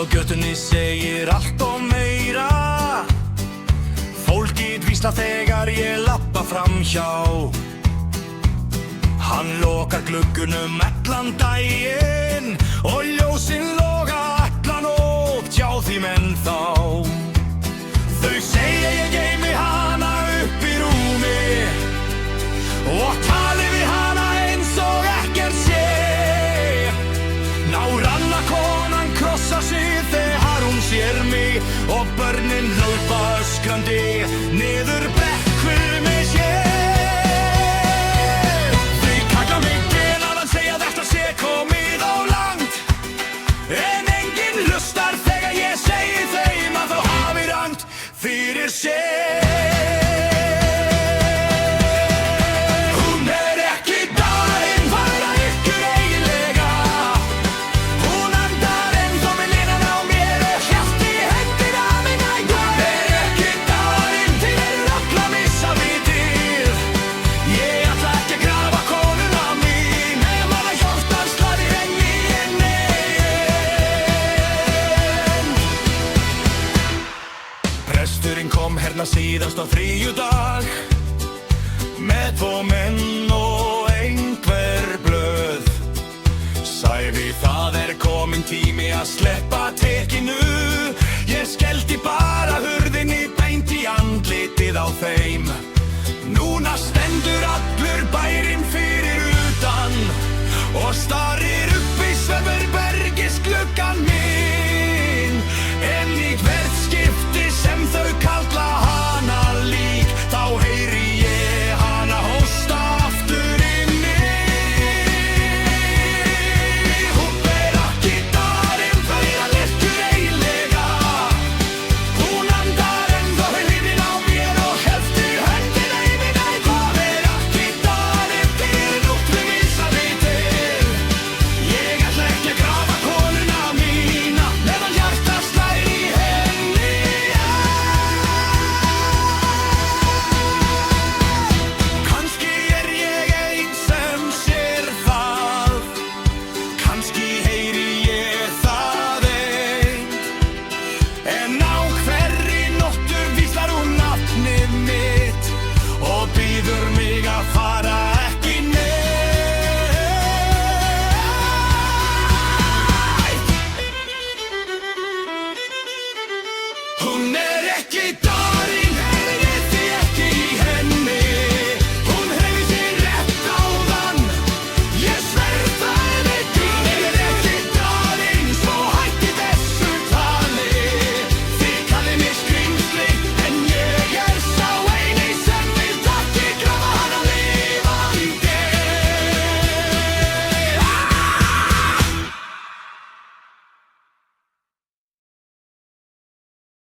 á götunni segir allt og meira. Fólkið hvíslar þegar ég labba framhjá. Hann lokar gluggunum allan daginn og ljósin loga alla nótt hjá þeim ennþá. Þau segja ég geymi hana upp í rúmi og tali við hana eins og ekkert sé. Náranna konan krossar sig þegar hún sér mig og börnin hlaupa öskrandi niður brekku með sér. Þau kalla mig genaðan, segja þetta sé komið á langt, en enginn hlustar þegar ég segi þeim að þau hafi rangt fyrir sér. Hún ekki dáin, fara ykkur eiginlega. Hún andar ennþá með linan á mér og hjarta í hendina mína. Hún ekki dáin, til öll að missa vitið. Ég ætla ekki að grafa konuna mín nema að hjartans slær í henni en ein. Presturinn kom hérna síðast á þriðjudag með 2 menn og einhver blöð. Sagði það kominn tími að sleppa tekinu. Ég skellti bara hurðinni beint í andlitið á þeim. Núna